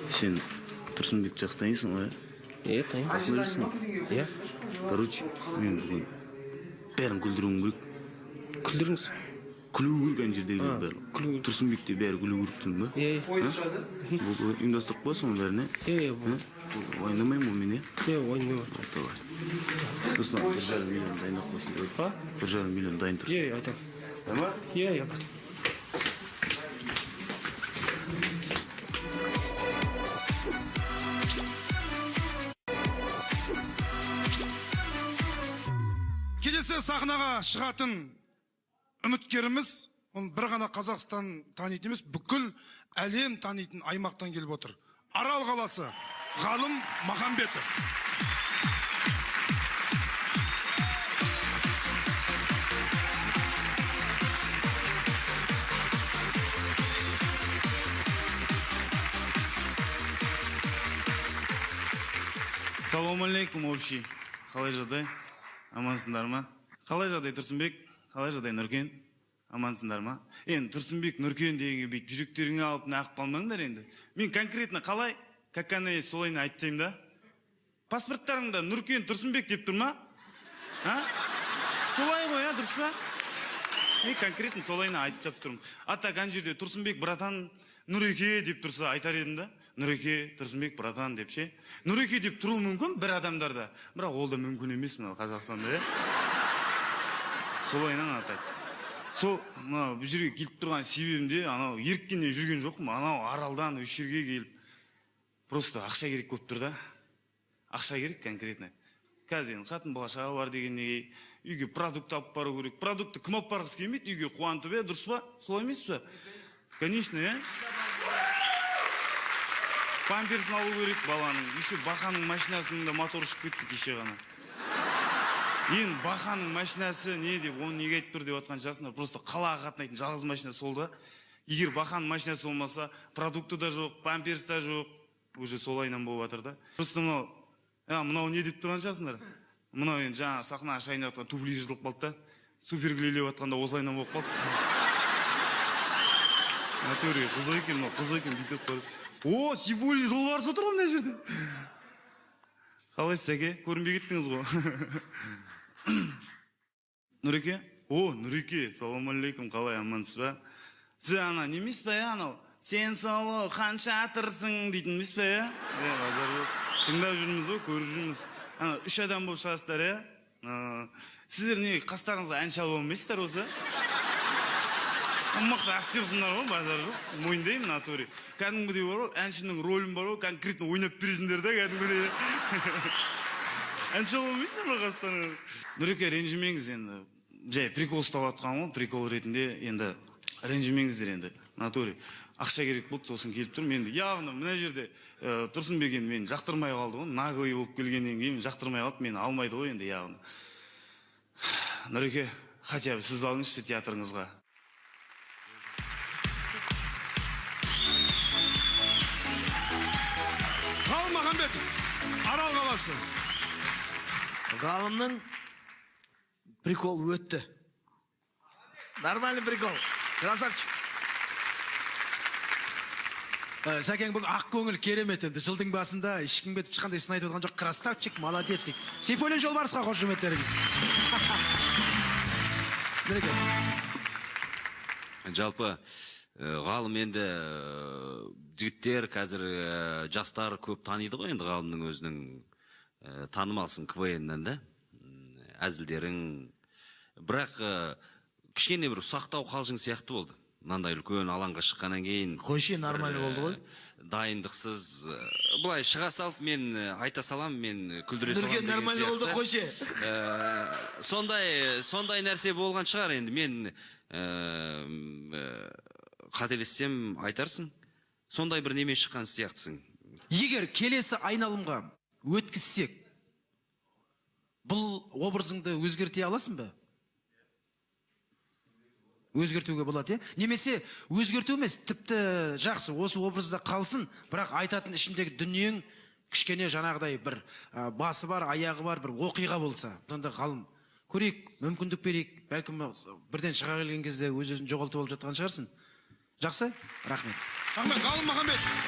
Сен Тұрсынбек жақсы танисың ғой? Танимын. Қасында жүрсің? Короче, мен бәрін күлдіруім керек. Күлдіріңіз. Күлу керек ана жердегі бәрі. Тұрсынбекте бәрі күлу керек тұрмын ба? Ұйымдастырып қойсың оның бәріне? Ойнамаймын ол мен, Ойнамаймын. Давай. Достан 1,5 миллион дайындап қойсын деп айтпа? 1,5 миллион дайын тұрсын. Айтам. Ама? Айтам. Келесі сахнаға шығатын үміткеріміз, ол бір ғана Қазақстан танитын емес, бүкіл әлем танитын аймақтан келіп отыр. Арал қаласы, Ғалым Махамбетов. Салам алейкум, общий. Қалай жағдай? Амансыңдар ма? Қалай жағдай, Тұрсынбек? Қалай жағдай, Нұркен? Амансыңдар ма? Енді Тұрсынбек, Нұркен дегенге бейт жүректеріңе алып нақып қалмаңдар енді. Мен конкретно қалай, как она есть, солайны айтайым да? Паспорттарыңда Нұркен, Тұрсынбек деп тұр ма? Солай ғой, дұрыс па? Конкретно солайны айтып тұрмын. Ата қан жерде Тұрсынбек, братан, Нұреке деп тұрса айтар едім да? Нұреке, Тұрсынбек, братан деп ше. Нұреке деп тұру мүмкін бір адамдарда. Бірақ ол да мүмкін емес мына Қазақстанда, Солайынан атайды. Сол, бұл жерге келіп тұрған себебімде, анау еріккеннен жүрген жоқпын. Анау Аралдан үш жерге келіп, просто ақша керек болып тұр да. Ақша керек конкретно. Қазір қатын балашаға бар дегеннен үйге продукт алып бару керек. Продукты кім алып барғысы келмейді, үйге қуантып, дұрыс па? Солай емес па? Конечно, Памперсін алу керек баланың. Еще Бақаның машинасында мотор ұшып кетті кеше ғана. Енді Бақаның машинасы не деп, оны неге айтып тұр деп отқан жасындар. Просто қалаға қатынайтын жалғыз машина сол да. Егер Бақаның машинасы болмаса, продукты да жоқ, памперс та жоқ. Уже солайынан болып жатыр да. Просто мынау не деп тұрған жасындар. Мынау енді жаңа сахна шайын жатқан тубли жыртылып қалды да. Супергілейлеп жатқанда осылайынан болып қалды. Натуре, қызық екен бүйтіп көріп. О, Сифулин жолбарыс отыр ғой мына жерде. Қалай сәке, көрінбей кеттіңіз ғой. Нұреке? О, Нұреке, салам алейкум, қалай амансыз ба? Сіз ана немес па, анау? Сен солы қанша атырсың дейтін емес па, тыңдап жүрміз ғой, көріп жүрміз. Үш адам болып шығасыздар, Сіздер не қастарыңызға әнші алып алмайсыздар осы? Мықты актерсыңдар ғой, базар жоқ. Мойындаймын натуре. Кәдімгідей бар ғой, әншінің рөлін бар ғой, конкретно ойнап бересіңдер да, кәдімгідей. Әнші алмайсыңдар ма қастарыңыз? Нұреке, ренжімеңіз енді. Жай прикол ұстап атқан ғой, прикол ретінде енді ренжімеңіздер енді. Натуре. Ақша керек болды, сосын келіп тұрмын. Енді явно мына жерде Тұрсынбек енді мені жақтырмай қалды ғой. Наглый болып келгеннен кейін жақтырмай қалды, мені алмайды ғой енді явно. Нұреке, хотя бы сіз алыңызшы театрыңызға. Ғалым Махамбетов, Арал қаласы. Ғалымның прикол өтті. Нормальный прикол. Красавчик. Сәкең бүгін ақ көңіл керемет енді. Жылдың басында ешкім бетіп шыққандай сын айтып отқан жоқ. Красавчик, молодец дейді. Сейфуллин жолбарысқа қош құрметтеріңіз. Жалпы Ғалым енді жігіттер, қазір жастар көп таниды ғой енді Ғалымның өзінің танымалсын КВН-нан да, әзілдерің. Бірақ кішкене бір ұсақтау қалжың сияқты болды. Мынандай үлкен алаңға шыққаннан кейін қойшы нормально болды ғой. Дайындықсыз былай шыға салып мен айта салам, мен күлдіре салам деген сияқты. Нормально болды қойшы. Сондай нәрсе болған шығар енді. Мен қателессем айтарсың. Сондай бір неме шыққан сияқтысың. Егер келесі айналымға өткізсек, бұл образыңды өзгерте аласың ба? Өзгертуге болады, немесе өзгерту емес, тіпті жақсы, осы образда қалсын, бірақ айтатын ішіндегі дүниең кішкене жаңағыдай бір басы бар, аяғы бар, бір оқиға болса. Сонда Ғалым, көрейік, мүмкіндік берейік, бәлкім бірден шыға келген кезде өз-өзін жоғалтып алып жатқан шығарсың. Жақсы? Рахмет. Рахмет, Ғалым Махамбетов.